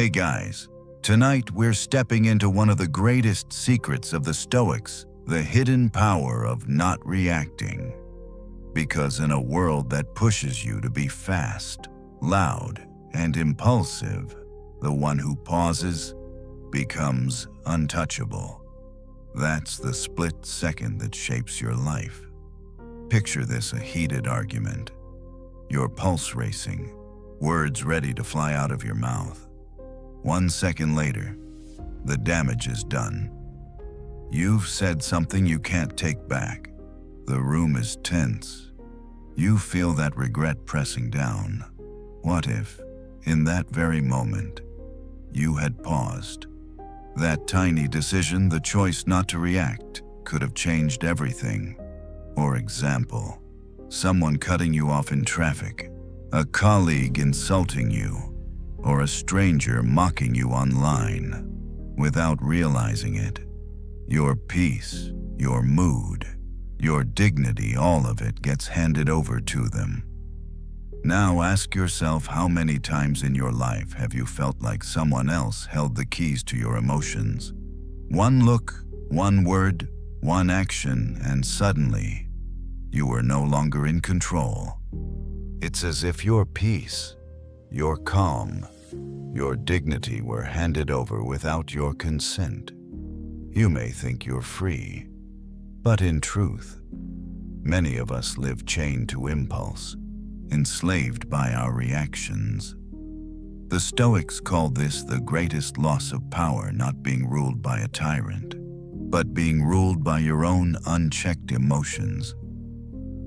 Hey guys, tonight we're stepping into one of the greatest secrets of the Stoics, the hidden power of not reacting. Because in a world that pushes you to be fast, loud, and impulsive, the one who pauses becomes untouchable. That's the split second that shapes your life. Picture this: a heated argument. Your pulse racing, words ready to fly out of your mouth. 1 second later, the damage is done. You've said something you can't take back. The room is tense. You feel that regret pressing down. What if, in that very moment, you had paused? That tiny decision, the choice not to react, could have changed everything. For example, someone cutting you off in traffic, a colleague insulting you, or a stranger mocking you online. Without realizing it, your peace, your mood, your dignity, all of it gets handed over to them. Now ask yourself, how many times in your life have you felt like someone else held the keys to your emotions? One look, one word, one action, and suddenly, you were no longer in control. It's as if your peace, your calm, your dignity were handed over without your consent. You may think you're free, but in truth, many of us live chained to impulse, enslaved by our reactions. The Stoics call this the greatest loss of power, not being ruled by a tyrant, but being ruled by your own unchecked emotions.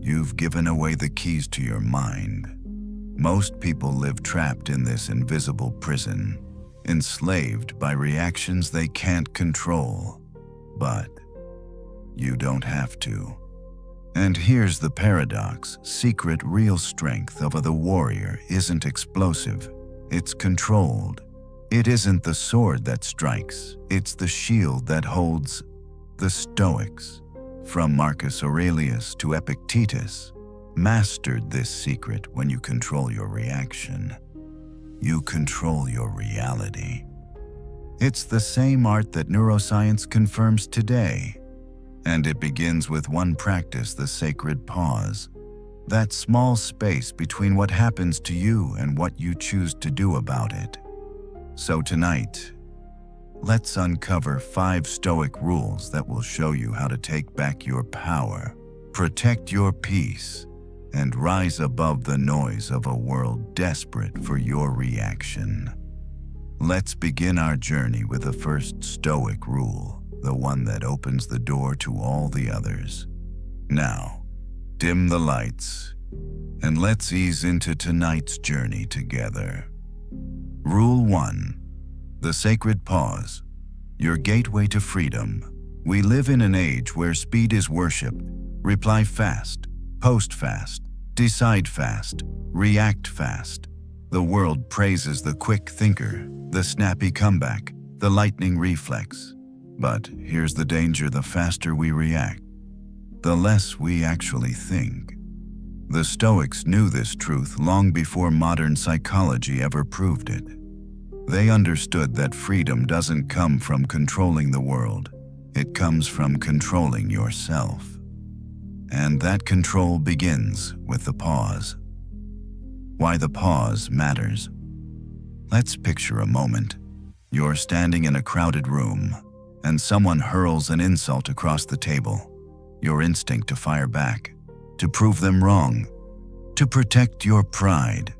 You've given away the keys to your mind. Most people live trapped in this invisible prison, enslaved by reactions they can't control. But you don't have to. And here's the paradox: secret, real strength of the warrior isn't explosive, it's controlled. It isn't the sword that strikes, it's the shield that holds. The Stoics, from Marcus Aurelius to Epictetus, mastered this secret. When you control your reaction, you control your reality. It's the same art that neuroscience confirms today. And it begins with one practice: the sacred pause. That small space between what happens to you and what you choose to do about it. So tonight, let's uncover 5 Stoic rules that will show you how to take back your power, protect your peace, and rise above the noise of a world desperate for your reaction. Let's begin our journey with the first Stoic rule, the one that opens the door to all the others. Now, dim the lights, and let's ease into tonight's journey together. Rule 1. The sacred pause, your gateway to freedom. We live in an age where speed is worshipped. Reply fast, post fast, decide fast, react fast. The world praises the quick thinker, the snappy comeback, the lightning reflex. But here's the danger: the faster we react, the less we actually think. The Stoics knew this truth long before modern psychology ever proved it. They understood that freedom doesn't come from controlling the world, it comes from controlling yourself. And that control begins with the pause. Why the pause matters. Let's picture a moment. You're standing in a crowded room, and someone hurls an insult across the table. Your instinct to fire back, to prove them wrong, to protect your pride.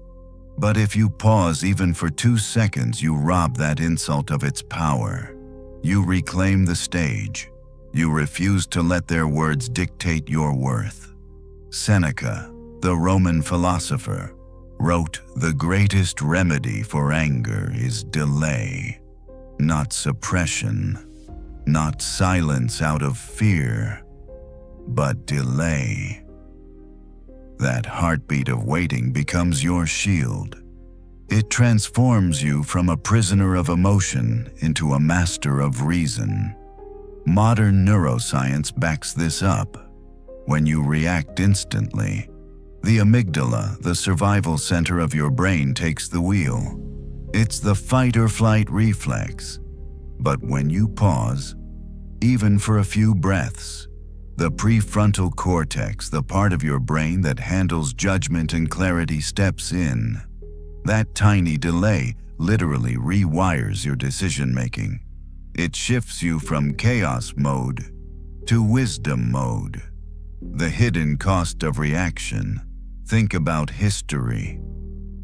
But if you pause even for 2 seconds, you rob that insult of its power. You reclaim the stage. You refuse to let their words dictate your worth. Seneca, the Roman philosopher, wrote, "The greatest remedy for anger is delay, not suppression, not silence out of fear, but delay." That heartbeat of waiting becomes your shield. It transforms you from a prisoner of emotion into a master of reason. Modern neuroscience backs this up. When you react instantly, the amygdala, the survival center of your brain, takes the wheel. It's the fight or flight reflex. But when you pause, even for a few breaths, the prefrontal cortex, the part of your brain that handles judgment and clarity, steps in. That tiny delay literally rewires your decision-making. It shifts you from chaos mode to wisdom mode. The hidden cost of reaction. Think about history.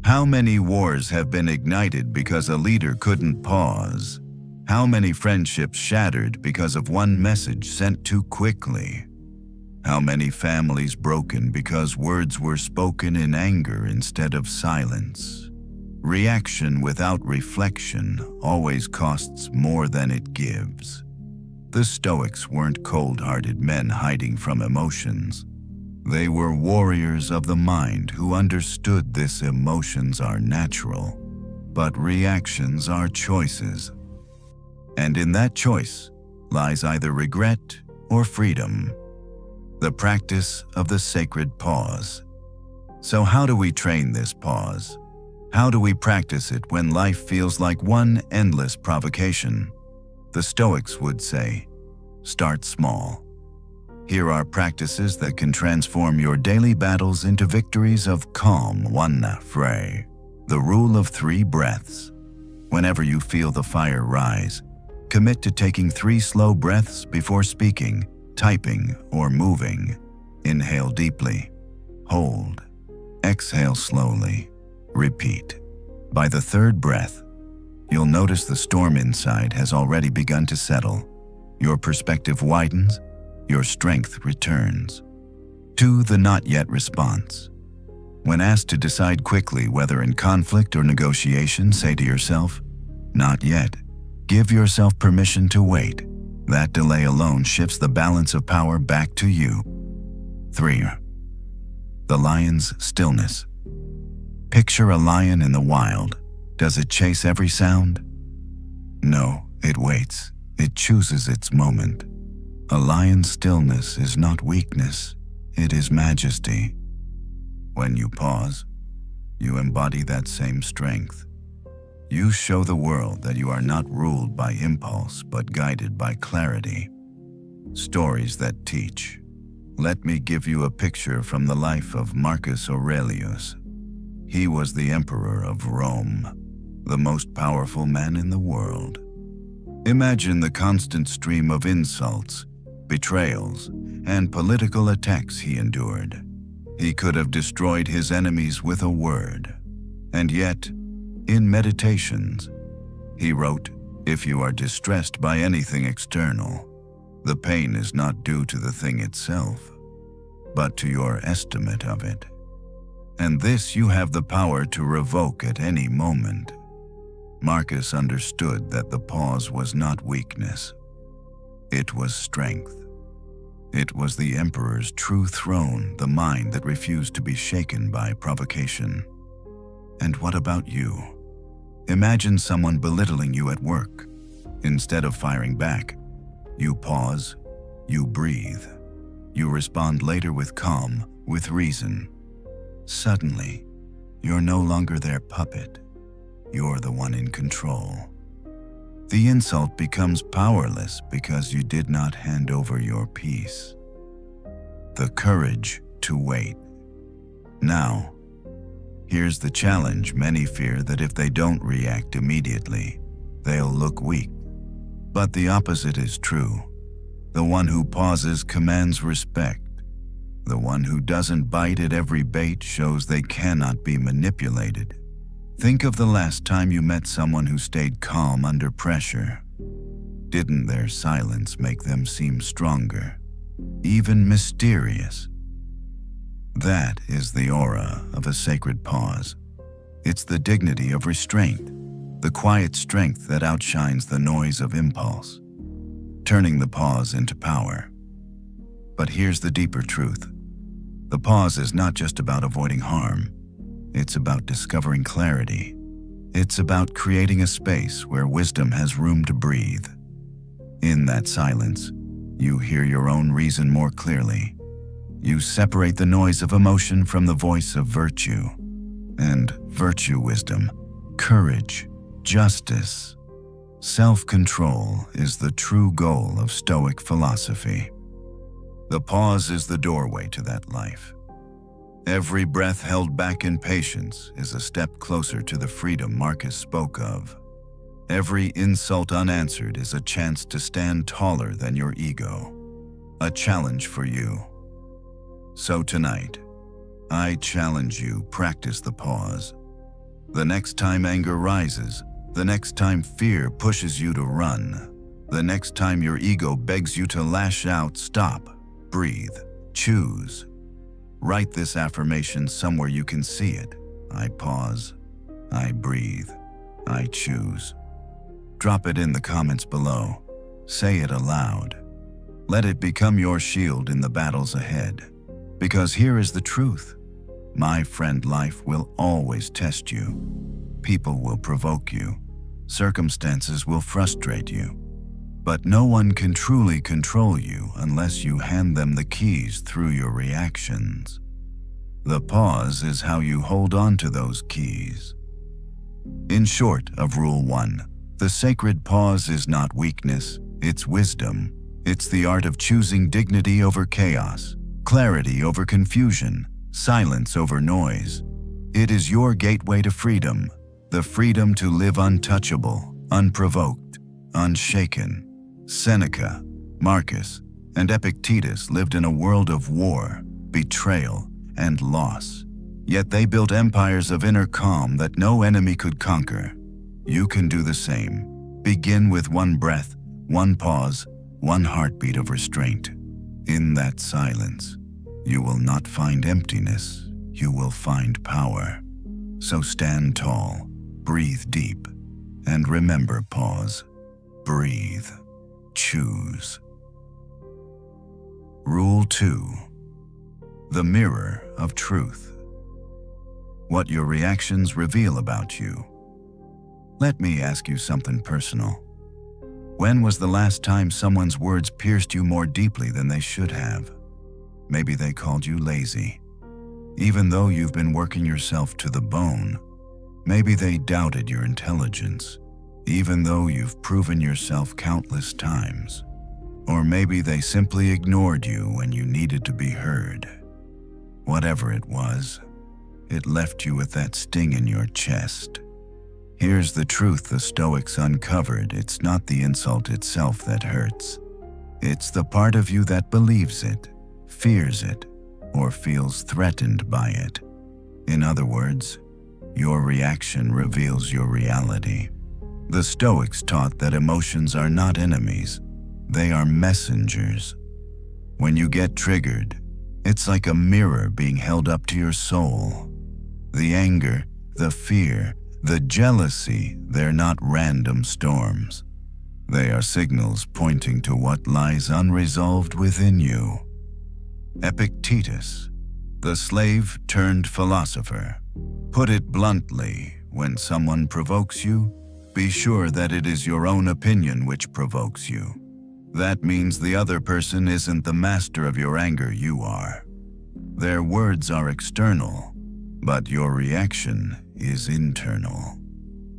How many wars have been ignited because a leader couldn't pause? How many friendships shattered because of one message sent too quickly? How many families broken because words were spoken in anger instead of silence? Reaction without reflection always costs more than it gives. The Stoics weren't cold-hearted men hiding from emotions. They were warriors of the mind who understood this: emotions are natural, but reactions are choices. And in that choice lies either regret or freedom. The practice of the sacred pause. So how do we train this pause? How do we practice it when life feels like one endless provocation? The Stoics would say, start small. Here are practices that can transform your daily battles into victories of calm. 1. The rule of 3 breaths. Whenever you feel the fire rise, commit to taking 3 slow breaths before speaking, typing, or moving. Inhale deeply. Hold. Exhale slowly. Repeat. By the 3rd breath, you'll notice the storm inside has already begun to settle. Your perspective widens, your strength returns. 2. The not yet response. When asked to decide quickly whether in conflict or negotiation, say to yourself, not yet. Give yourself permission to wait. That delay alone shifts the balance of power back to you. 3. The lion's stillness. Picture a lion in the wild. Does it chase every sound? No, it waits. It chooses its moment. A lion's stillness is not weakness, it is majesty. When you pause, you embody that same strength. You show the world that you are not ruled by impulse but guided by clarity. Stories that teach. Let me give you a picture from the life of Marcus Aurelius. He was the emperor of Rome, the most powerful man in the world. Imagine the constant stream of insults, betrayals, and political attacks he endured. He could have destroyed his enemies with a word. And yet, in Meditations, he wrote, "If you are distressed by anything external, the pain is not due to the thing itself, but to your estimate of it. And this you have the power to revoke at any moment." Marcus understood that the pause was not weakness. It was strength. It was the emperor's true throne, the mind that refused to be shaken by provocation. And what about you? Imagine someone belittling you at work. Instead of firing back, you pause, you breathe, you respond later with calm, with reason. Suddenly, you're no longer their puppet. You're the one in control. The insult becomes powerless because you did not hand over your peace. The courage to wait. Now, here's the challenge. Many fear that if they don't react immediately, they'll look weak. But the opposite is true. The one who pauses commands respect. The one who doesn't bite at every bait shows they cannot be manipulated. Think of the last time you met someone who stayed calm under pressure. Didn't their silence make them seem stronger, even mysterious? That is the aura of a sacred pause. It's the dignity of restraint, the quiet strength that outshines the noise of impulse, turning the pause into power. But here's the deeper truth. The pause is not just about avoiding harm. It's about discovering clarity. It's about creating a space where wisdom has room to breathe. In that silence, you hear your own reason more clearly. You separate the noise of emotion from the voice of virtue. And virtue wisdom, courage, Justice, self-control is the true goal of Stoic philosophy. The pause is the doorway to that life. Every breath held back in patience is a step closer to the freedom Marcus spoke of. Every insult unanswered is a chance to stand taller than your ego, a challenge for you. So tonight, I challenge you, practice the pause. The next time anger rises, the next time fear pushes you to run, the next time your ego begs you to lash out, stop, breathe, choose. Write this affirmation somewhere you can see it. I pause, I breathe, I choose. Drop it in the comments below. Say it aloud. Let it become your shield in the battles ahead. Because here is the truth. My friend, life will always test you. People will provoke you. Circumstances will frustrate you. But no one can truly control you unless you hand them the keys through your reactions. The pause is how you hold on to those keys. In short, of Rule 1, the sacred pause is not weakness, it's wisdom. It's the art of choosing dignity over chaos, clarity over confusion, silence over noise. It is your gateway to freedom, the freedom to live untouchable, unprovoked, unshaken. Seneca, Marcus, and Epictetus lived in a world of war, betrayal, and loss. Yet they built empires of inner calm that no enemy could conquer. You can do the same. Begin with one breath, one pause, one heartbeat of restraint. In that silence, you will not find emptiness, you will find power. So stand tall, breathe deep, and remember, pause, breathe, choose. Rule 2. The mirror of truth. What your reactions reveal about you. Let me ask you something personal. When was the last time someone's words pierced you more deeply than they should have? Maybe they called you lazy. Even though you've been working yourself to the bone, maybe they doubted your intelligence, even though you've proven yourself countless times. Or maybe they simply ignored you when you needed to be heard. Whatever it was, it left you with that sting in your chest. Here's the truth the Stoics uncovered. It's not the insult itself that hurts. It's the part of you that believes it, fears it, or feels threatened by it. In other words, your reaction reveals your reality. The Stoics taught that emotions are not enemies, they are messengers. When you get triggered, it's like a mirror being held up to your soul. The anger, the fear, the jealousy, they're not random storms. They are signals pointing to what lies unresolved within you. Epictetus, the slave turned philosopher, put it bluntly: when someone provokes you, be sure that it is your own opinion which provokes you. That means the other person isn't the master of your anger, you are. Their words are external, but your reaction is internal.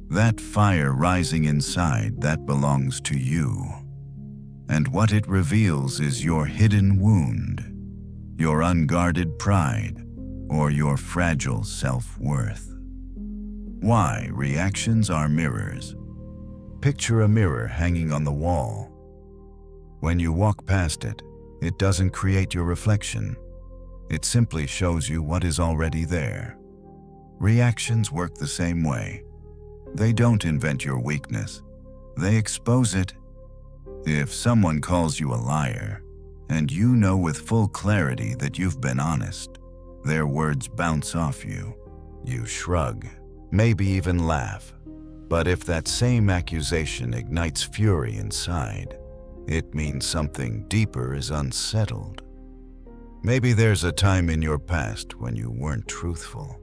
That fire rising inside, that belongs to you. And what it reveals is your hidden wound, your unguarded pride, or your fragile self-worth. Why reactions are mirrors. Picture a mirror hanging on the wall. When you walk past it, it doesn't create your reflection. It simply shows you what is already there. Reactions work the same way. They don't invent your weakness. They expose it. If someone calls you a liar, and you know with full clarity that you've been honest, their words bounce off you. You shrug, maybe even laugh. But if that same accusation ignites fury inside, it means something deeper is unsettled. Maybe there's a time in your past when you weren't truthful.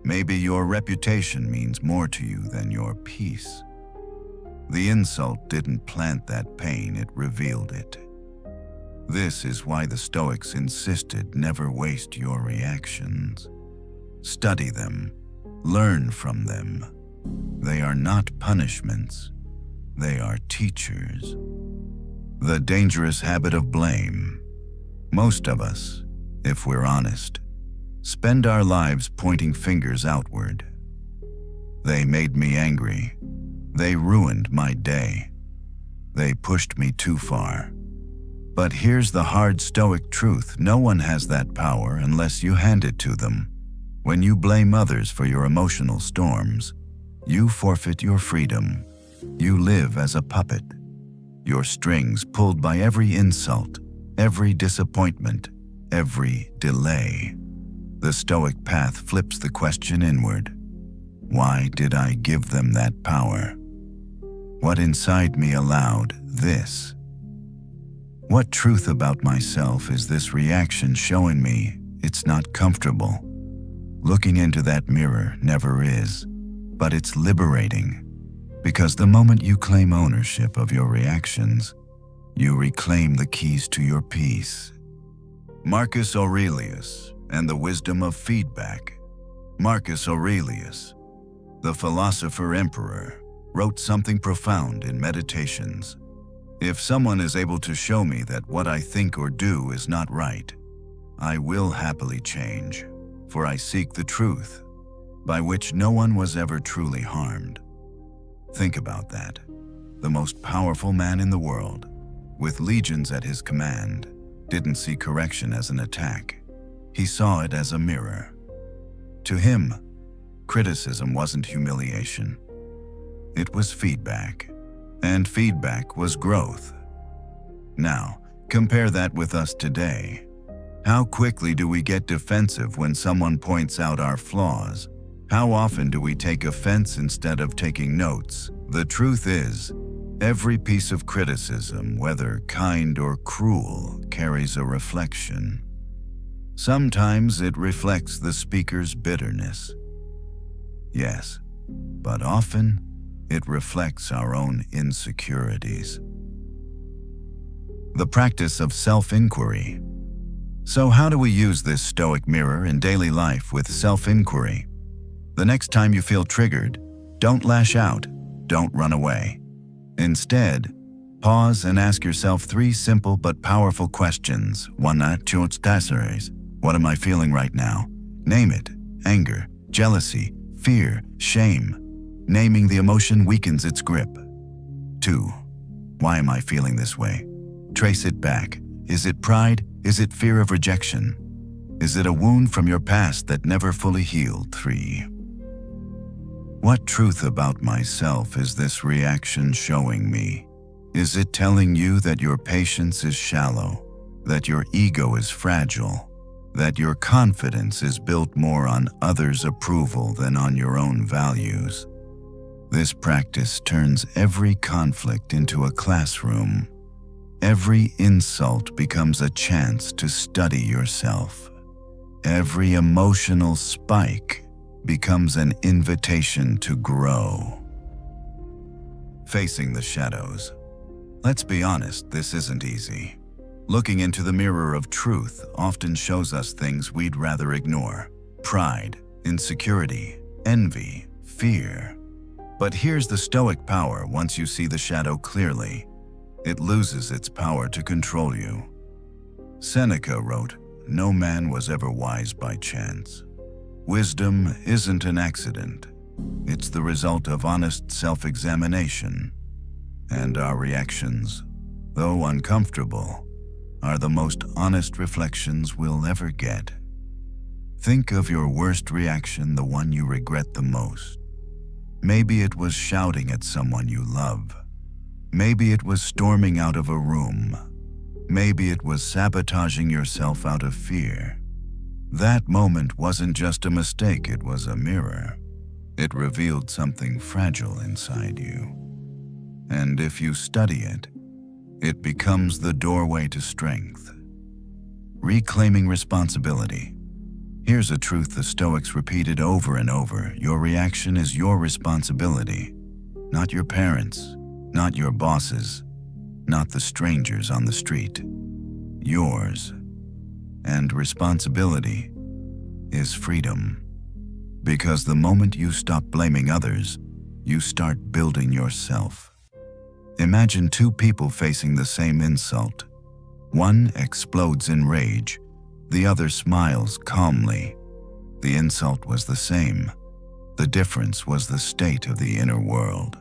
Maybe your reputation means more to you than your peace. The insult didn't plant that pain, it revealed it. This is why the Stoics insisted never waste your reactions. Study them, learn from them, They are not punishments, they are teachers. The dangerous habit of blame. Most of us, if we're honest, spend our lives pointing fingers outward. They made me angry. They ruined my day. They pushed me too far. But here's the hard Stoic truth: no one has that power unless you hand it to them. When you blame others for your emotional storms, you forfeit your freedom. You live as a puppet, your strings pulled by every insult, every disappointment, every delay. The Stoic path flips the question inward. Why did I give them that power? What inside me allowed this? What truth about myself is this reaction showing me it's not comfortable? Looking into that mirror never is, but it's liberating, because the moment you claim ownership of your reactions, you reclaim the keys to your peace. Marcus Aurelius and the wisdom of feedback. Marcus Aurelius, the philosopher-emperor, wrote something profound in Meditations. If someone is able to show me that what I think or do is not right, I will happily change, for I seek the truth, by which no one was ever truly harmed. Think about that. The most powerful man in the world, with legions at his command, didn't see correction as an attack. He saw it as a mirror. To him, criticism wasn't humiliation. It was feedback, and feedback was growth. Now, compare that with us today. How quickly do we get defensive when someone points out our flaws? How often do we take offense instead of taking notes? The truth is, every piece of criticism, whether kind or cruel, carries a reflection. Sometimes it reflects the speaker's bitterness. Yes, but often it reflects our own insecurities. The practice of self-inquiry. So how do we use this Stoic mirror in daily life with self-inquiry? The next time you feel triggered, don't lash out, don't run away. Instead, pause and ask yourself 3 simple but powerful questions. What am I feeling right now? Name it. Anger, jealousy, fear, shame. Naming the emotion weakens its grip. 2. Why am I feeling this way? Trace it back. Is it pride? Is it fear of rejection? Is it a wound from your past that never fully healed? 3. What truth about myself is this reaction showing me? Is it telling you that your patience is shallow, that your ego is fragile, that your confidence is built more on others' approval than on your own values? This practice turns every conflict into a classroom. Every insult becomes a chance to study yourself. Every emotional spike becomes an invitation to grow. Facing the shadows. Let's be honest, this isn't easy. Looking into the mirror of truth often shows us things we'd rather ignore: pride, insecurity, envy, fear. But here's the Stoic power: once you see the shadow clearly, it loses its power to control you. Seneca wrote, "No man was ever wise by chance." Wisdom isn't an accident. It's the result of honest self-examination. And our reactions, though uncomfortable, are the most honest reflections we'll ever get. Think of your worst reaction, the one you regret the most. Maybe it was shouting at someone you love. Maybe it was storming out of a room. Maybe it was sabotaging yourself out of fear. That moment wasn't just a mistake, it was a mirror. It revealed something fragile inside you. And if you study it, it becomes the doorway to strength. Reclaiming responsibility. Here's a truth the Stoics repeated over and over: your reaction is your responsibility, not your parents', not your bosses, not the strangers on the street. Yours. And responsibility is freedom. Because the moment you stop blaming others, you start building yourself. Imagine two people facing the same insult. One explodes in rage, the other smiles calmly. The insult was the same. The difference was the state of the inner world.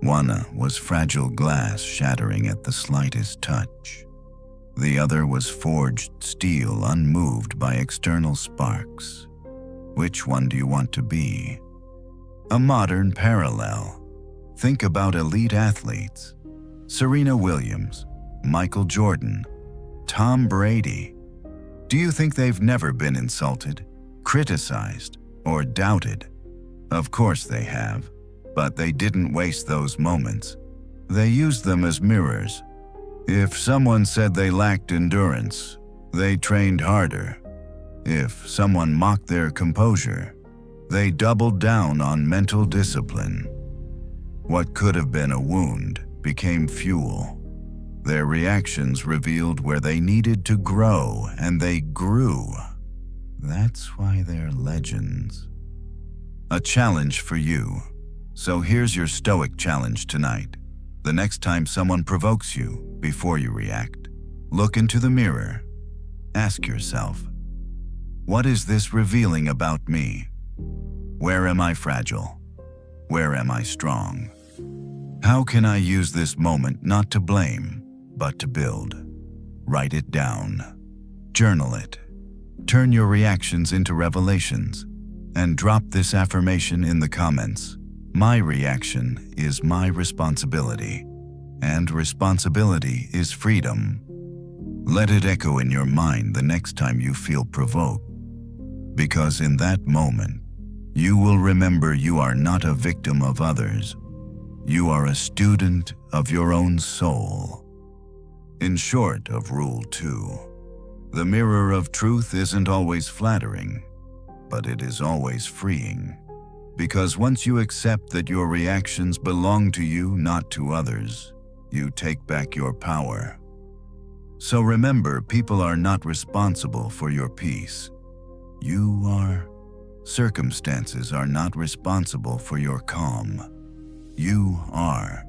One was fragile glass shattering at the slightest touch. The other was forged steel unmoved by external sparks. Which one do you want to be? A modern parallel. Think about elite athletes. Serena Williams, Michael Jordan, Tom Brady. Do you think they've never been insulted, criticized, or doubted? Of course they have, but they didn't waste those moments. They used them as mirrors. If someone said they lacked endurance, they trained harder. If someone mocked their composure, they doubled down on mental discipline. What could have been a wound became fuel. Their reactions revealed where they needed to grow, and they grew. That's why they're legends. A challenge for you. So here's your Stoic challenge tonight. The next time someone provokes you, before you react, look into the mirror. Ask yourself, what is this revealing about me? Where am I fragile? Where am I strong? How can I use this moment not to blame, but to build? Write it down. Journal it. Turn your reactions into revelations, and drop this affirmation in the comments. My reaction is my responsibility, and responsibility is freedom. Let it echo in your mind the next time you feel provoked, because in that moment, you will remember you are not a victim of others. You are a student of your own soul. In short of Rule 2, the mirror of truth isn't always flattering, but it is always freeing. Because once you accept that your reactions belong to you, not to others, you take back your power. So remember, people are not responsible for your peace. You are. Circumstances are not responsible for your calm. You are.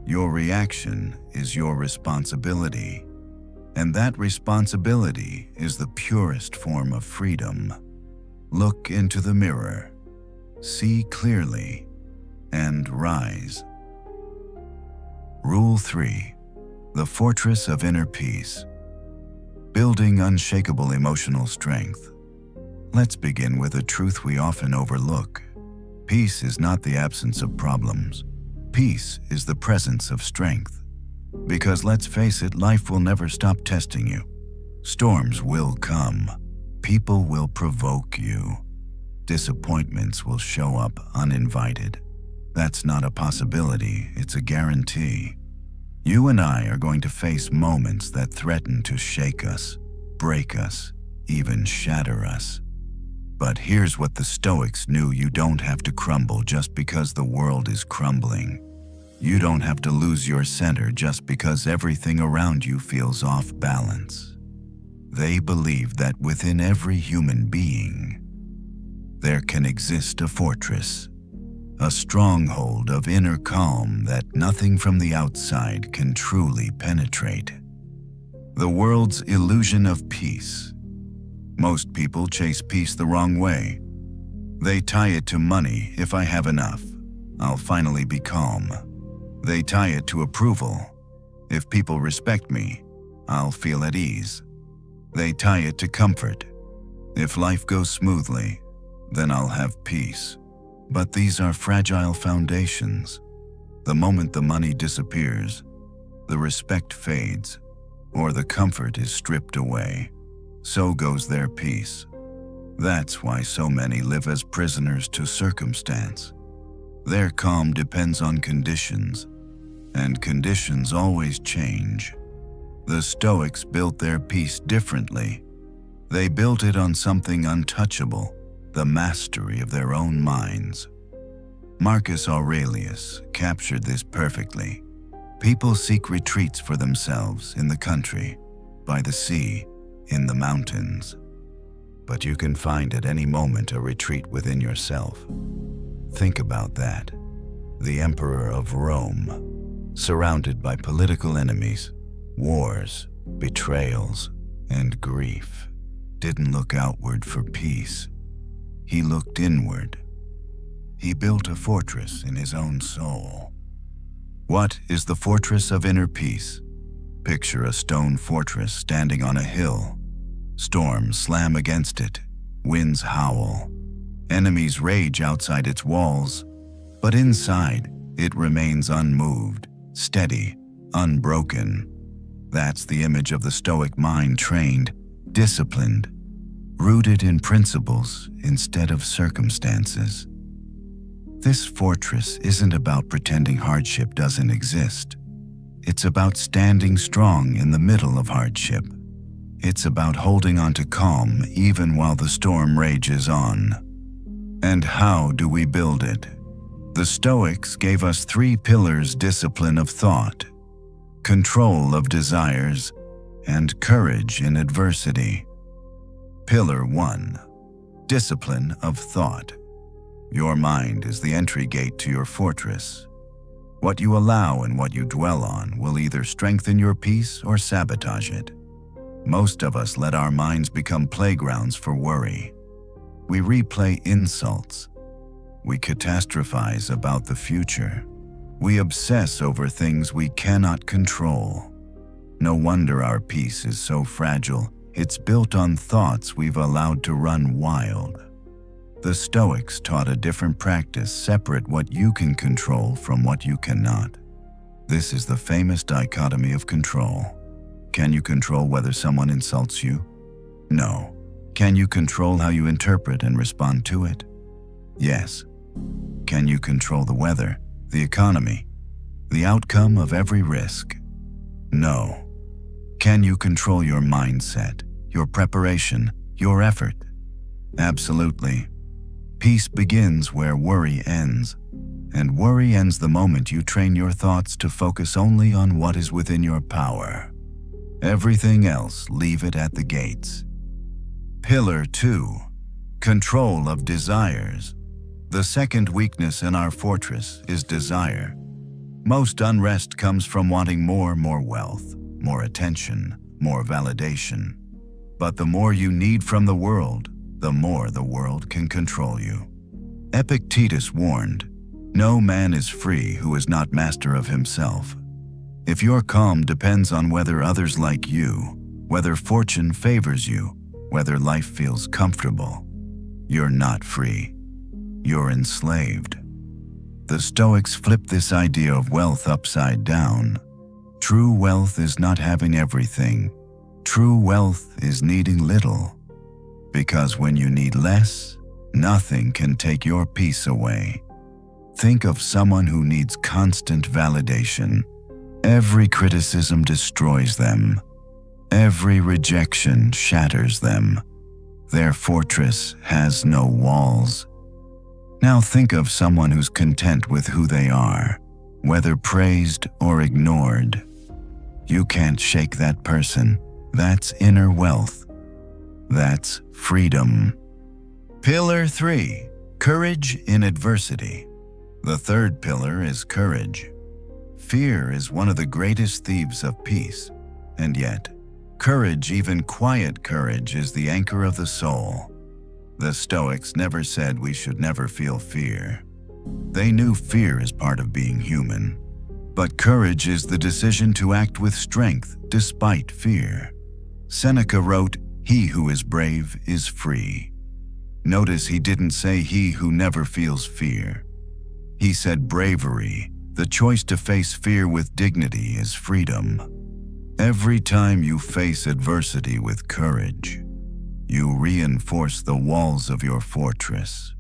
Your reaction is your responsibility. And that responsibility is the purest form of freedom. Look into the mirror, see clearly, and rise. Rule 3. The Fortress of Inner Peace. Building unshakable emotional strength. Let's begin with a truth we often overlook. Peace is not the absence of problems. Peace is the presence of strength. Because let's face it, life will never stop testing you. Storms will come. People will provoke you. Disappointments will show up uninvited. That's not a possibility, it's a guarantee. You and I are going to face moments that threaten to shake us, break us, even shatter us. But here's what the Stoics knew: you don't have to crumble just because the world is crumbling. You don't have to lose your center just because everything around you feels off balance. They believed that within every human being, there can exist a fortress, a stronghold of inner calm that nothing from the outside can truly penetrate. The world's illusion of peace. Most people chase peace the wrong way. They tie it to money. If I have enough, I'll finally be calm. They tie it to approval. If people respect me, I'll feel at ease. They tie it to comfort. If life goes smoothly, then I'll have peace. But these are fragile foundations. The moment the money disappears, the respect fades, or the comfort is stripped away, so goes their peace. That's why so many live as prisoners to circumstance. Their calm depends on conditions, and conditions always change. The Stoics built their peace differently. They built it on something untouchable, the mastery of their own minds. Marcus Aurelius captured this perfectly. People seek retreats for themselves in the country, by the sea, in the mountains. But you can find at any moment a retreat within yourself. Think about that. the emperor of Rome, surrounded by political enemies, wars, betrayals, and grief, didn't look outward for peace. He looked inward. He built a fortress in his own soul. What is the fortress of inner peace? Picture a stone fortress standing on a hill. Storms slam against it, winds howl. Enemies rage outside its walls, but inside it remains unmoved, steady, unbroken. That's the image of the Stoic mind, trained, disciplined, rooted in principles instead of circumstances. This fortress isn't about pretending hardship doesn't exist. It's about standing strong in the middle of hardship. It's about holding on to calm even while the storm rages on. And how do we build it? The Stoics gave us 3 pillars: discipline of thought, control of desires, and courage in adversity. Pillar 1. Discipline of thought. Your mind is the entry gate to your fortress. What you allow and what you dwell on will either strengthen your peace or sabotage it. Most of us let our minds become playgrounds for worry. We replay insults. We catastrophize about the future. We obsess over things we cannot control. No wonder our peace is so fragile. It's built on thoughts we've allowed to run wild. The Stoics taught a different practice: separate what you can control from what you cannot. This is the famous dichotomy of control. Can you control whether someone insults you? No. Can you control how you interpret and respond to it? Yes. Can you control the weather, the economy, the outcome of every risk? No. Can you control your mindset, your preparation, your effort? Absolutely. Peace begins where worry ends, and worry ends the moment you train your thoughts to focus only on what is within your power. Everything else, leave it at the gates. Pillar 2. Control of desires. The second weakness in our fortress is desire. Most unrest comes from wanting more wealth, more attention, more validation. But the more you need from the world, the more the world can control you. Epictetus warned, "No man is free who is not master of himself." If your calm depends on whether others like you, whether fortune favors you, whether life feels comfortable, you're not free. You're enslaved. The Stoics flipped this idea of wealth upside down. True wealth is not having everything. True wealth is needing little. Because when you need less, nothing can take your peace away. Think of someone who needs constant validation. Every criticism destroys them. Every rejection shatters them. Their fortress has no walls. Now think of someone who's content with who they are, whether praised or ignored. You can't shake that person. That's inner wealth. That's freedom. Pillar 3. Courage in adversity. The third pillar is courage. Fear is one of the greatest thieves of peace, and yet, courage, even quiet courage, is the anchor of the soul. The Stoics never said we should never feel fear. They knew fear is part of being human. But courage is the decision to act with strength despite fear. Seneca wrote, "He who is brave is free." Notice he didn't say he who never feels fear. He said bravery. The choice to face fear with dignity is freedom. Every time you face adversity with courage, you reinforce the walls of your fortress.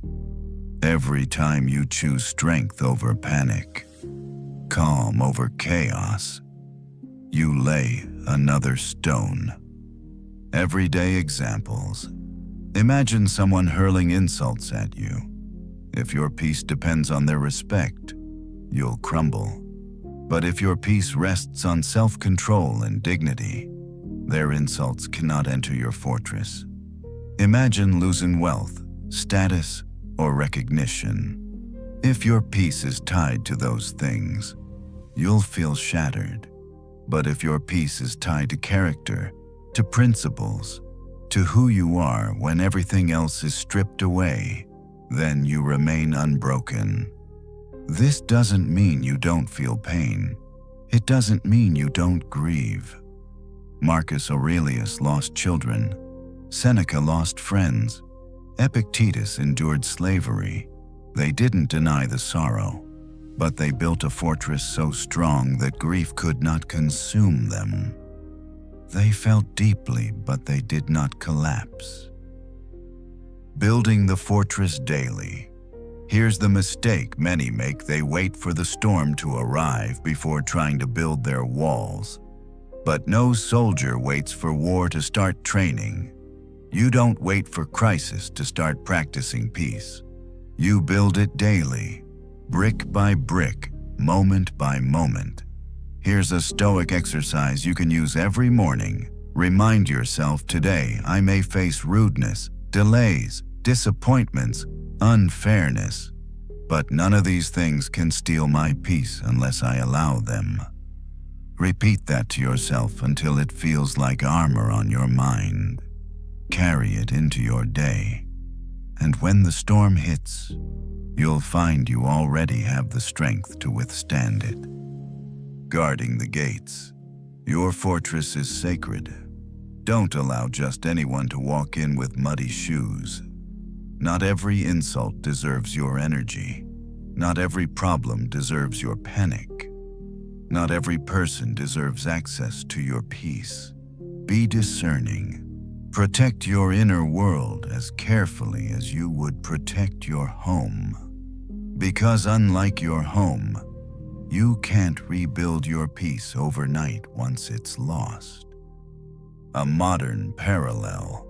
Every time you choose strength over panic, calm over chaos, you lay another stone. Everyday examples. Imagine someone hurling insults at you. If your peace depends on their respect, you'll crumble. But if your peace rests on self-control and dignity, their insults cannot enter your fortress. Imagine losing wealth, status, or recognition. If your peace is tied to those things, you'll feel shattered. But if your peace is tied to character, to principles, to who you are when everything else is stripped away, then you remain unbroken. This doesn't mean you don't feel pain. It doesn't mean you don't grieve. Marcus Aurelius lost children. Seneca lost friends. Epictetus endured slavery. They didn't deny the sorrow, but they built a fortress so strong that grief could not consume them. They felt deeply, but they did not collapse. Building the fortress daily. Here's the mistake many make: they wait for the storm to arrive before trying to build their walls. But no soldier waits for war to start training. You don't wait for crisis to start practicing peace. You build it daily, brick by brick, moment by moment. Here's a Stoic exercise you can use every morning. Remind yourself, today I may face rudeness, delays, disappointments, unfairness, but none of these things can steal my peace unless I allow them. Repeat that to yourself until it feels like armor on your mind. Carry it into your day. And when the storm hits, you'll find you already have the strength to withstand it. Guarding the gates. Your fortress is sacred. Don't allow just anyone to walk in with muddy shoes. Not every insult deserves your energy. Not every problem deserves your panic. Not every person deserves access to your peace. Be discerning. Protect your inner world as carefully as you would protect your home. Because unlike your home, you can't rebuild your peace overnight once it's lost. A modern parallel.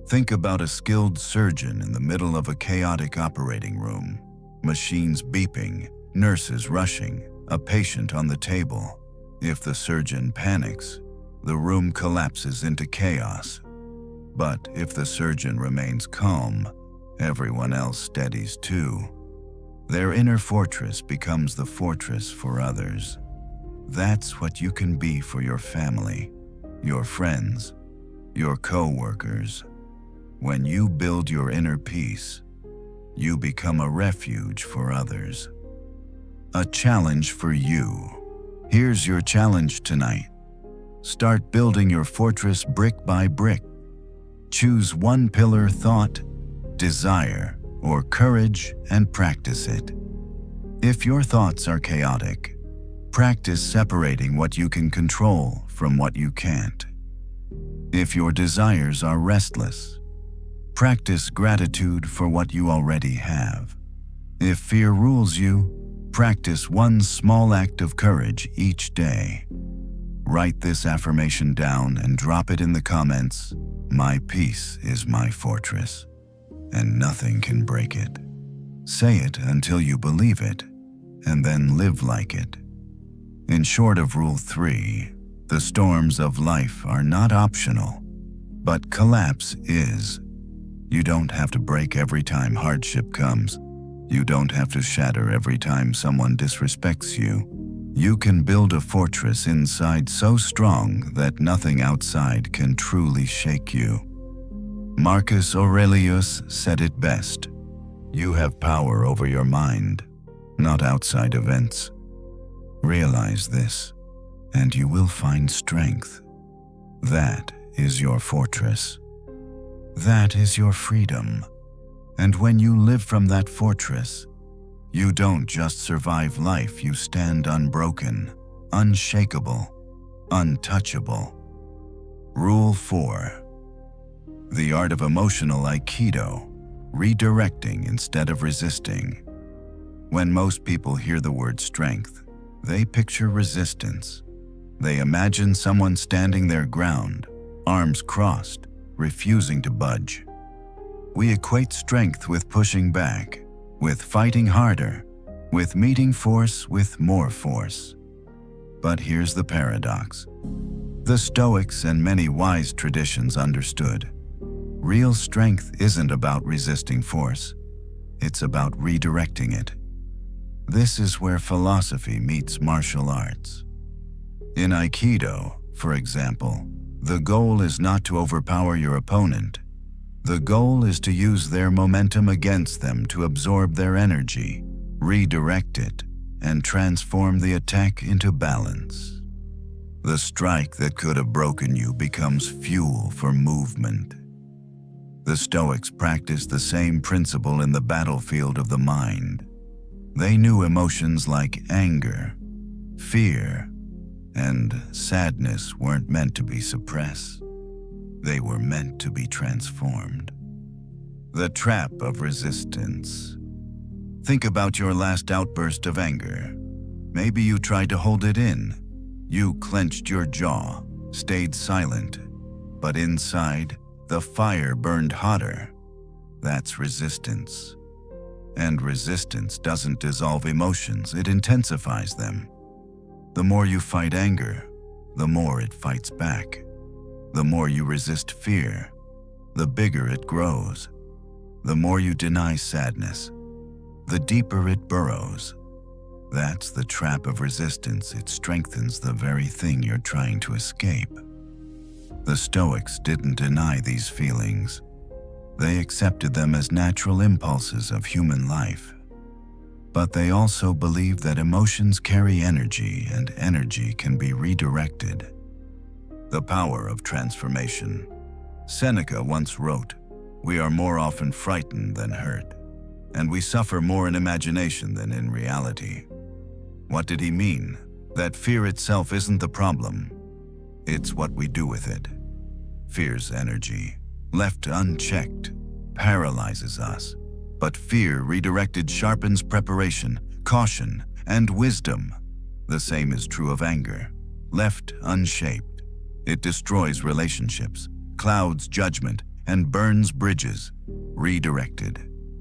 Think about a skilled surgeon in the middle of a chaotic operating room. Machines beeping, nurses rushing, a patient on the table. If the surgeon panics, the room collapses into chaos. But if the surgeon remains calm, everyone else steadies too. Their inner fortress becomes the fortress for others. That's what you can be for your family, your friends, your co-workers. When you build your inner peace, you become a refuge for others. A challenge for you. Here's your challenge tonight. Start building your fortress brick by brick. Choose one pillar: thought, desire, or courage, and practice it. If your thoughts are chaotic, practice separating what you can control from what you can't. If your desires are restless, practice gratitude for what you already have. If fear rules you, practice one small act of courage each day. Write this affirmation down and drop it in the comments. My peace is my fortress, and nothing can break it. Say it until you believe it, and then live like it. In short of Rule 3, the storms of life are not optional, but collapse is. You don't have to break every time hardship comes. You don't have to shatter every time someone disrespects you. You can build a fortress inside so strong that nothing outside can truly shake you. Marcus Aurelius said it best: you have power over your mind, not outside events. Realize this, and you will find strength. That is your fortress. That is your freedom. And when you live from that fortress, you don't just survive life, you stand unbroken, unshakable, untouchable. Rule 4. The art of emotional Aikido, redirecting instead of resisting. When most people hear the word strength, they picture resistance. They imagine someone standing their ground, arms crossed, refusing to budge. We equate strength with pushing back, with fighting harder, with meeting force with more force. But here's the paradox. The Stoics and many wise traditions understood. Real strength isn't about resisting force. It's about redirecting it. This is where philosophy meets martial arts. In Aikido, for example, the goal is not to overpower your opponent. The goal is to use their momentum against them to absorb their energy, redirect it, and transform the attack into balance. The strike that could have broken you becomes fuel for movement. The Stoics practiced the same principle in the battlefield of the mind. They knew emotions like anger, fear, and sadness weren't meant to be suppressed. They were meant to be transformed. The trap of resistance. Think about your last outburst of anger. Maybe you tried to hold it in. You clenched your jaw, stayed silent, but inside, the fire burned hotter. That's resistance. And resistance doesn't dissolve emotions, it intensifies them. The more you fight anger, the more it fights back. The more you resist fear, the bigger it grows. The more you deny sadness, the deeper it burrows. That's the trap of resistance. It strengthens the very thing you're trying to escape. The Stoics didn't deny these feelings. They accepted them as natural impulses of human life. But they also believed that emotions carry energy, and energy can be redirected. The power of transformation. Seneca once wrote, "We are more often frightened than hurt, and we suffer more in imagination than in reality." What did he mean? That fear itself isn't the problem. It's what we do with it. Fear's energy, left unchecked, paralyzes us. But fear redirected sharpens preparation, caution, and wisdom. The same is true of anger. Left unshaped, it destroys relationships, clouds judgment, and burns bridges. Redirected,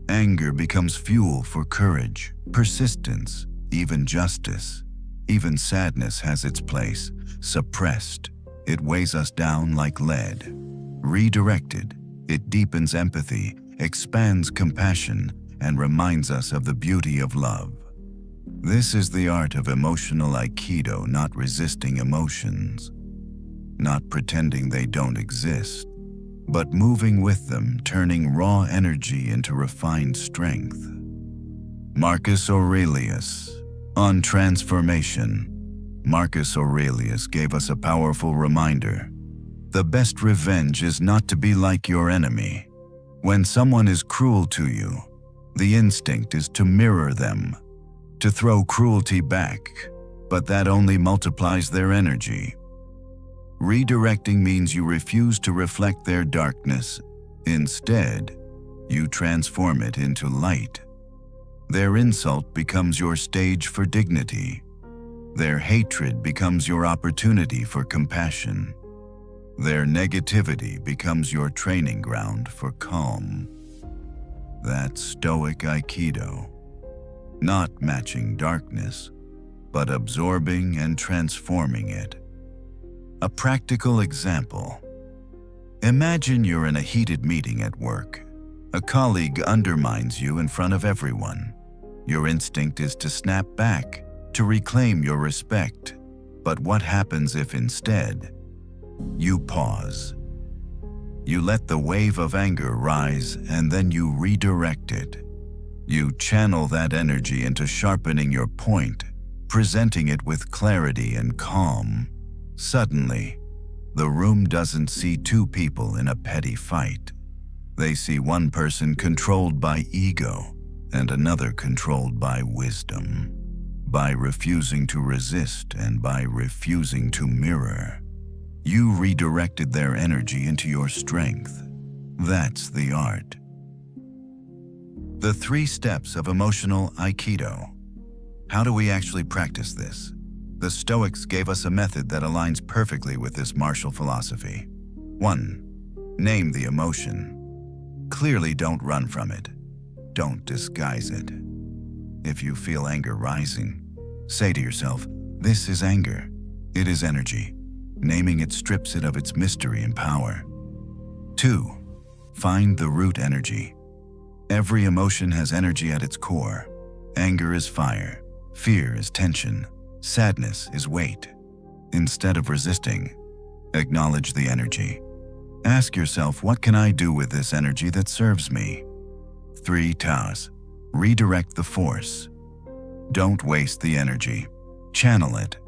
anger becomes fuel for courage, persistence, even justice. Even sadness has its place. Suppressed, it weighs us down like lead. Redirected, it deepens empathy, expands compassion, and reminds us of the beauty of love. This is the art of emotional Aikido, not resisting emotions, not pretending they don't exist, but moving with them, turning raw energy into refined strength. Marcus Aurelius, on transformation. Marcus Aurelius gave us a powerful reminder. The best revenge is not to be like your enemy. When someone is cruel to you, the instinct is to mirror them, to throw cruelty back, but that only multiplies their energy. Redirecting means you refuse to reflect their darkness. Instead, you transform it into light. Their insult becomes your stage for dignity. Their hatred becomes your opportunity for compassion. Their negativity becomes your training ground for calm. That's Stoic Aikido. Not matching darkness, but absorbing and transforming it. A practical example. Imagine you're in a heated meeting at work. A colleague undermines you in front of everyone. Your instinct is to snap back, to reclaim your respect. But what happens if instead, you pause? You let the wave of anger rise and then you redirect it. You channel that energy into sharpening your point, presenting it with clarity and calm. Suddenly, the room doesn't see two people in a petty fight. They see one person controlled by ego and another controlled by wisdom. By refusing to resist and by refusing to mirror, you redirected their energy into your strength. That's the art. The 3 steps of emotional Aikido. How do we actually practice this? The Stoics gave us a method that aligns perfectly with this martial philosophy. 1. Name the emotion. Clearly don't run from it. Don't disguise it. If you feel anger rising, say to yourself, "This is anger. It is energy." Naming it strips it of its mystery and power. 2. Find the root energy. Every emotion has energy at its core. Anger is fire, fear is tension, sadness is weight. Instead of resisting, acknowledge the energy. Ask yourself, what can I do with this energy that serves me? 3 Taos. Redirect the force. Don't waste the energy. Channel it.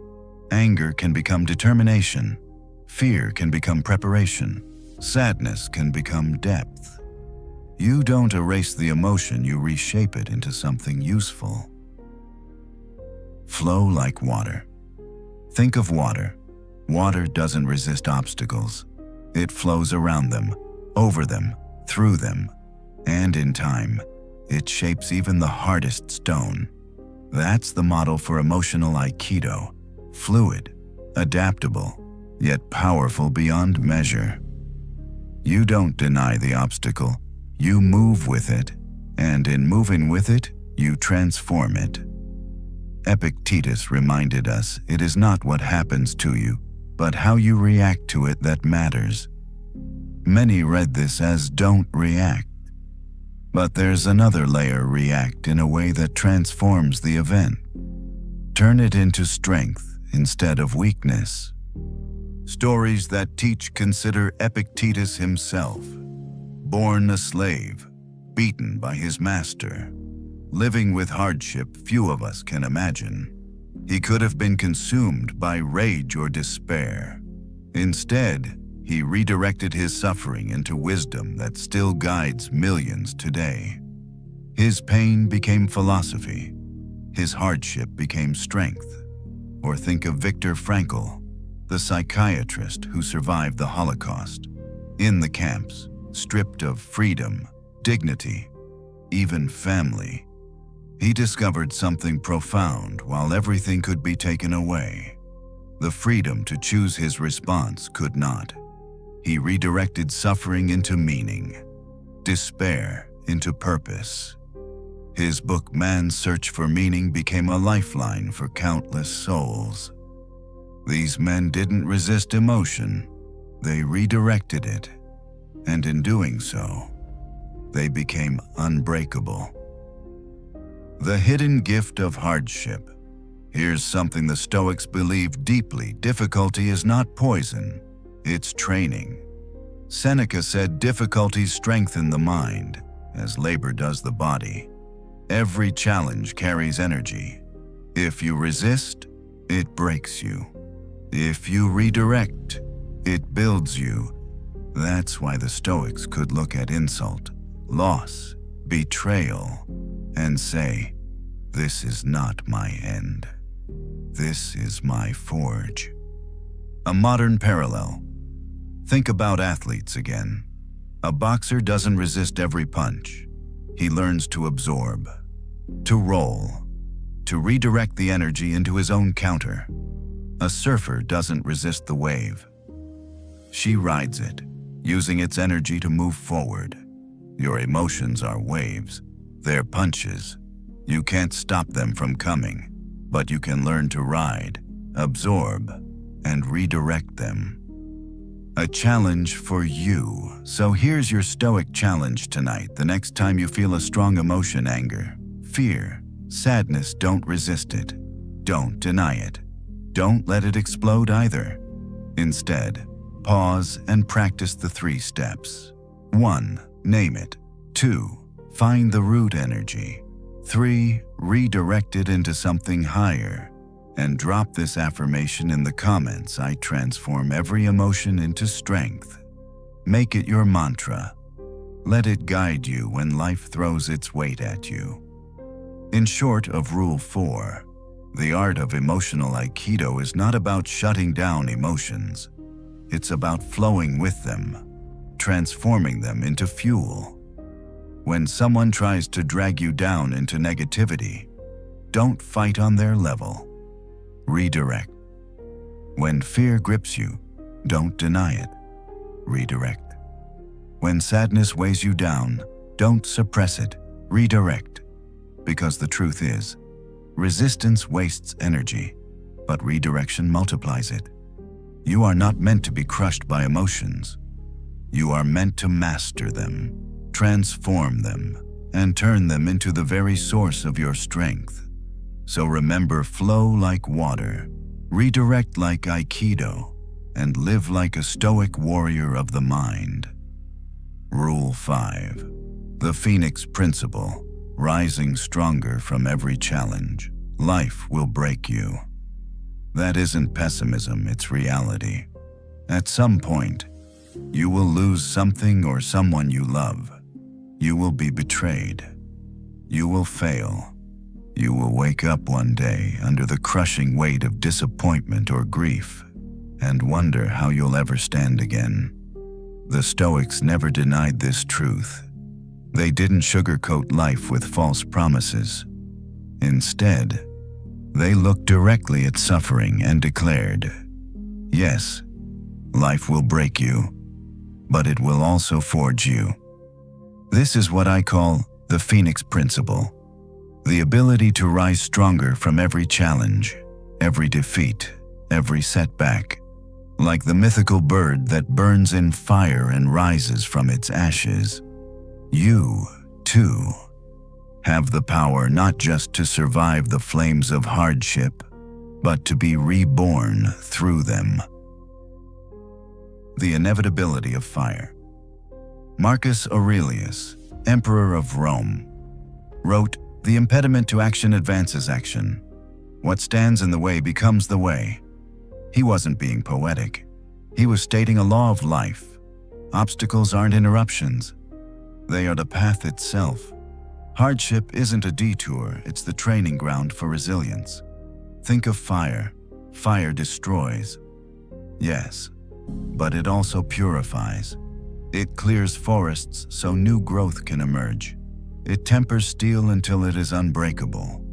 Anger can become determination. Fear can become preparation. Sadness can become depth. You don't erase the emotion, you reshape it into something useful. Flow like water. Think of water. Water doesn't resist obstacles. It flows around them, over them, through them, and in time, it shapes even the hardest stone. That's the model for emotional Aikido. Fluid, adaptable, yet powerful beyond measure. You don't deny the obstacle, you move with it, and in moving with it, you transform it. Epictetus reminded us it is not what happens to you, but how you react to it that matters. Many read this as don't react. But there's another layer, react in a way that transforms the event. Turn it into strength instead of weakness. Stories that teach consider Epictetus himself. Born a slave, beaten by his master. Living with hardship few of us can imagine. He could have been consumed by rage or despair. Instead, he redirected his suffering into wisdom that still guides millions today. His pain became philosophy. His hardship became strength. Or think of Viktor Frankl, the psychiatrist who survived the Holocaust. In the camps, stripped of freedom, dignity, even family, he discovered something profound while everything could be taken away. The freedom to choose his response could not. He redirected suffering into meaning, despair into purpose. His book, Man's Search for Meaning, became a lifeline for countless souls. These men didn't resist emotion, they redirected it, and in doing so, they became unbreakable. The hidden gift of hardship. Here's something the Stoics believe deeply: difficulty is not poison, it's training. Seneca said difficulties strengthen the mind, as labor does the body. Every challenge carries energy. If you resist, it breaks you. If you redirect, it builds you. That's why the Stoics could look at insult, loss, betrayal, and say, "This is not my end. This is my forge." A modern parallel. Think about athletes again. A boxer doesn't resist every punch. He learns to absorb, to roll, to redirect the energy into his own counter. A surfer doesn't resist the wave. She rides it, using its energy to move forward. Your emotions are waves. They're punches. You can't stop them from coming, but you can learn to ride, absorb, and redirect them. A challenge for you. So here's your Stoic challenge tonight. The next time you feel a strong emotion, anger, fear, sadness, don't resist it. Don't deny it. Don't let it explode either. Instead, pause and practice the 3 steps. 1. Name it. 2. Find the root energy. 3. Redirect it into something higher. And drop this affirmation in the comments: I transform every emotion into strength. Make it your mantra. Let it guide you when life throws its weight at you. In short, of Rule 4, the art of emotional Aikido is not about shutting down emotions. It's about flowing with them, transforming them into fuel. When someone tries to drag you down into negativity, don't fight on their level. Redirect. When fear grips you, don't deny it. Redirect. When sadness weighs you down, don't suppress it. Redirect. Because the truth is, resistance wastes energy, but redirection multiplies it. You are not meant to be crushed by emotions. You are meant to master them, transform them, and turn them into the very source of your strength. So remember, flow like water, redirect like Aikido, and live like a Stoic warrior of the mind. Rule 5. The Phoenix Principle. Rising stronger from every challenge. Life will break you. That isn't pessimism, it's reality. At some point, you will lose something or someone you love. You will be betrayed. You will fail. You will wake up one day under the crushing weight of disappointment or grief and wonder how you'll ever stand again. The Stoics never denied this truth. They didn't sugarcoat life with false promises. Instead, they looked directly at suffering and declared, "Yes, life will break you, but it will also forge you." This is what I call the Phoenix Principle, the ability to rise stronger from every challenge, every defeat, every setback, like the mythical bird that burns in fire and rises from its ashes. You, too, have the power not just to survive the flames of hardship, but to be reborn through them. The inevitability of fire. Marcus Aurelius, Emperor of Rome, wrote, "The impediment to action advances action. What stands in the way becomes the way." He wasn't being poetic. He was stating a law of life. Obstacles aren't interruptions. They are the path itself. Hardship isn't a detour, it's the training ground for resilience. Think of fire. Fire destroys. Yes, but it also purifies. It clears forests so new growth can emerge. It tempers steel until it is unbreakable.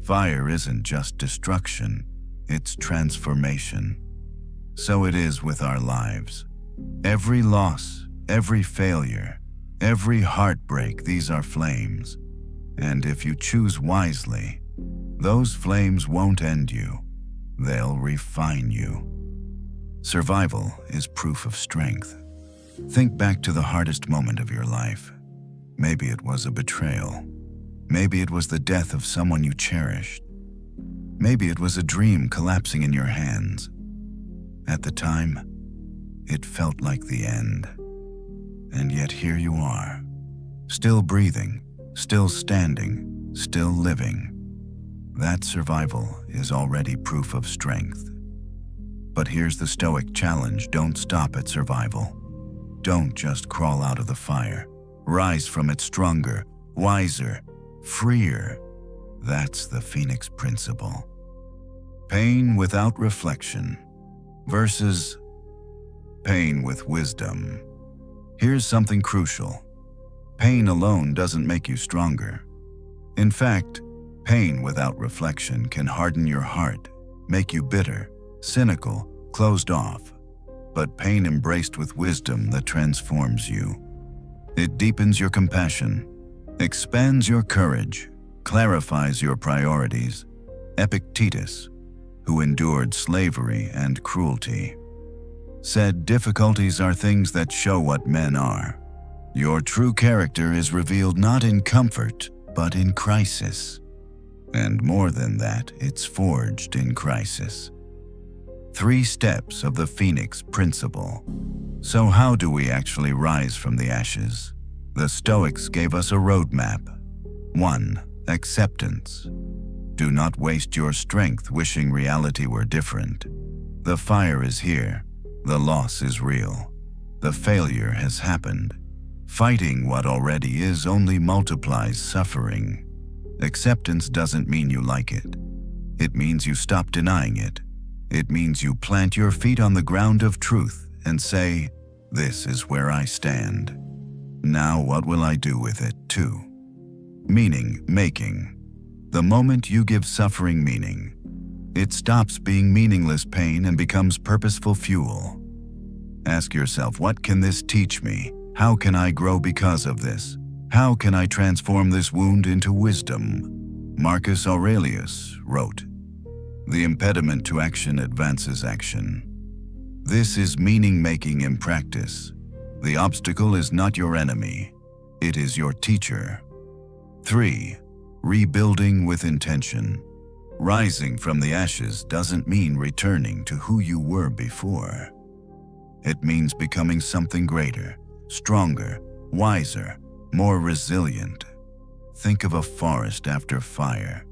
Fire isn't just destruction, it's transformation. So it is with our lives. Every loss, every failure, every heartbreak, these are flames. And if you choose wisely, those flames won't end you. They'll refine you. Survival is proof of strength. Think back to the hardest moment of your life. Maybe it was a betrayal. Maybe it was the death of someone you cherished. Maybe it was a dream collapsing in your hands. At the time, it felt like the end. And yet here you are, still breathing, still standing, still living. That survival is already proof of strength. But here's the Stoic challenge: don't stop at survival. Don't just crawl out of the fire. Rise from it stronger, wiser, freer. That's the Phoenix Principle. Pain without reflection versus pain with wisdom. Here's something crucial. Pain alone doesn't make you stronger. In fact, pain without reflection can harden your heart, make you bitter, cynical, closed off. But pain embraced with wisdom that transforms you. It deepens your compassion, expands your courage, clarifies your priorities. Epictetus, who endured slavery and cruelty, said, "Difficulties are things that show what men are. Your true character is revealed not in comfort, but in crisis. And more than that, it's forged in crisis." 3 steps of the Phoenix Principle. So how do we actually rise from the ashes? The Stoics gave us a roadmap. 1. Acceptance. Do not waste your strength wishing reality were different. The fire is here. The loss is real. The failure has happened. Fighting what already is only multiplies suffering. Acceptance doesn't mean you like it. It means you stop denying it. It means you plant your feet on the ground of truth and say, "This is where I stand. Now what will I do with it, too?" Meaning making. The moment you give suffering meaning, it stops being meaningless pain and becomes purposeful fuel. Ask yourself, what can this teach me? How can I grow because of this? How can I transform this wound into wisdom? Marcus Aurelius wrote, "The impediment to action advances action." This is meaning-making in practice. The obstacle is not your enemy. It is your teacher. 3. Rebuilding with intention. Rising from the ashes doesn't mean returning to who you were before. It means becoming something greater, stronger, wiser, more resilient. Think of a forest after fire.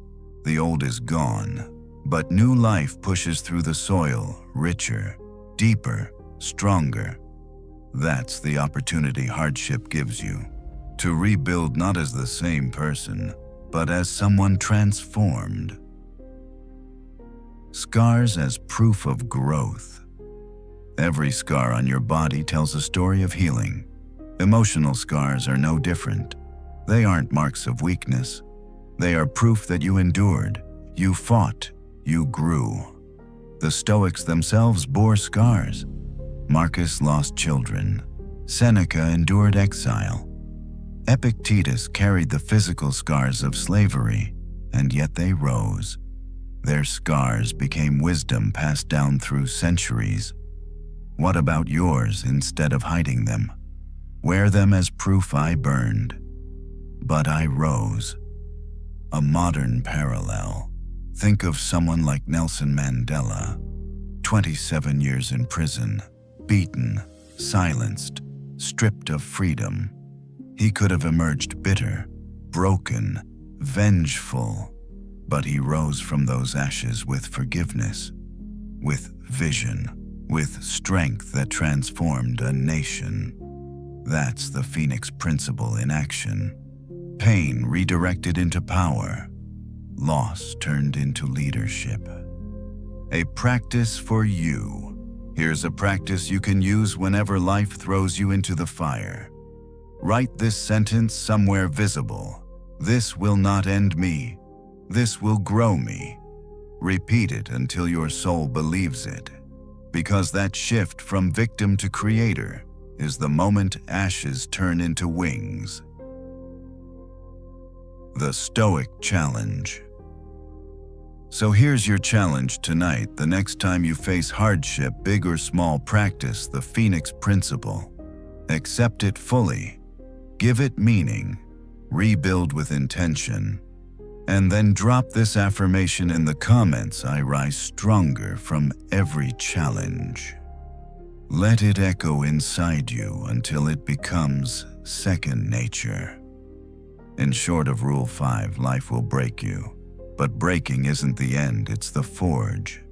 The old is gone, but new life pushes through the soil, richer, deeper, stronger. That's the opportunity hardship gives you, to rebuild not as the same person, but as someone transformed. Scars as proof of growth. Every scar on your body tells a story of healing. Emotional scars are no different. They aren't marks of weakness. They are proof that you endured, you fought, you grew. The Stoics themselves bore scars. Marcus lost children. Seneca endured exile. Epictetus carried the physical scars of slavery, and yet they rose. Their scars became wisdom passed down through centuries. What about yours instead of hiding them? Wear them as proof I burned, but I rose. A modern parallel. Think of someone like Nelson Mandela, 27 years in prison, beaten, silenced, stripped of freedom. He could have emerged bitter, broken, vengeful, but he rose from those ashes with forgiveness, with vision, with strength that transformed a nation. That's the Phoenix principle in action. Pain redirected into power, loss turned into leadership. A practice for you. Here's a practice you can use whenever life throws you into the fire. Write this sentence somewhere visible. This will not end me. This will grow me. Repeat it until your soul believes it, because that shift from victim to creator is the moment ashes turn into wings. The Stoic Challenge. So here's your challenge tonight. The next time you face hardship, big or small, practice the Phoenix principle. Accept it fully. Give it meaning. Rebuild with intention. And then drop this affirmation in the comments: I rise stronger from every challenge. Let it echo inside you until it becomes second nature. In short of Rule 5, life will break you. But breaking isn't the end, it's the forge.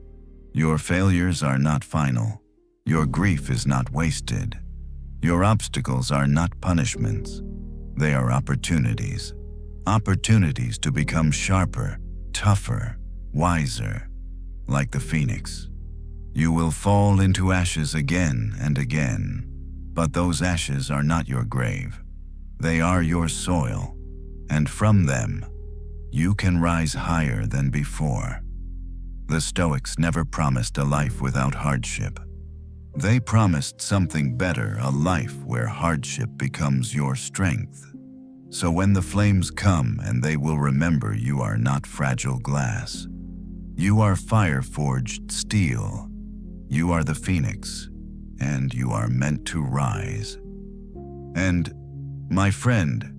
Your failures are not final. Your grief is not wasted. Your obstacles are not punishments. They are opportunities. Opportunities to become sharper, tougher, wiser. Like the phoenix. You will fall into ashes again and again, but those ashes are not your grave. They are your soil, and from them, you can rise higher than before. The Stoics never promised a life without hardship. They promised something better, a life where hardship becomes your strength. So when the flames come, and they will remember you are not fragile glass. You are fire-forged steel. You are the phoenix, and you are meant to rise. And, my friend,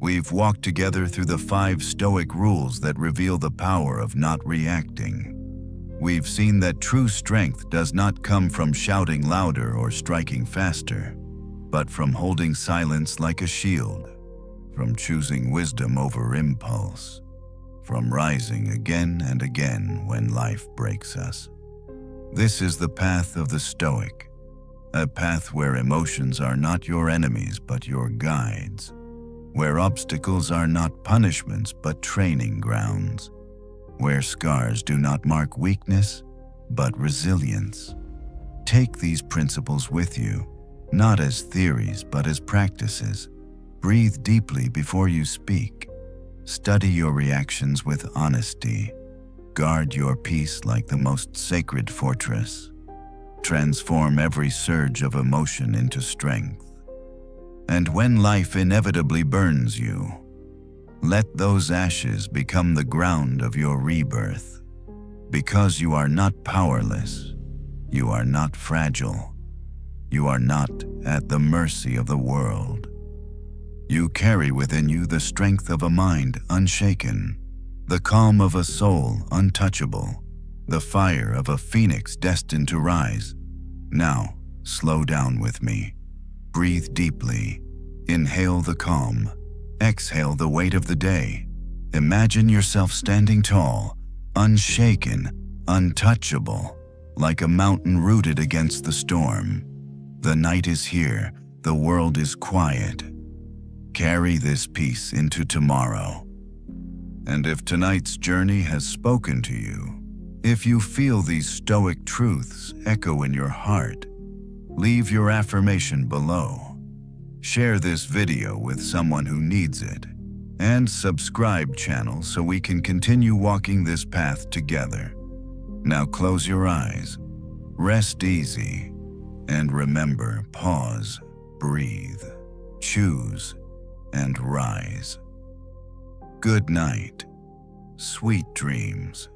we've walked together through the 5 Stoic rules that reveal the power of not reacting. We've seen that true strength does not come from shouting louder or striking faster, but from holding silence like a shield, from choosing wisdom over impulse, from rising again and again when life breaks us. This is the path of the Stoic, a path where emotions are not your enemies but your guides, where obstacles are not punishments but training grounds, where scars do not mark weakness but resilience. Take these principles with you, not as theories but as practices. Breathe deeply before you speak. Study your reactions with honesty. Guard your peace like the most sacred fortress. Transform every surge of emotion into strength. And when life inevitably burns you, let those ashes become the ground of your rebirth. Because you are not powerless, you are not fragile, you are not at the mercy of the world. You carry within you the strength of a mind unshaken, the calm of a soul untouchable, the fire of a phoenix destined to rise. Now, slow down with me. Breathe deeply. Inhale the calm. Exhale the weight of the day. Imagine yourself standing tall, unshaken, untouchable, like a mountain rooted against the storm. The night is here. The world is quiet. Carry this peace into tomorrow. And if tonight's journey has spoken to you, if you feel these Stoic truths echo in your heart, leave your affirmation below. Share this video with someone who needs it, and subscribe channel so we can continue walking this path together. Now close your eyes, rest easy, and remember, pause, breathe, choose, and rise. Good night, sweet dreams.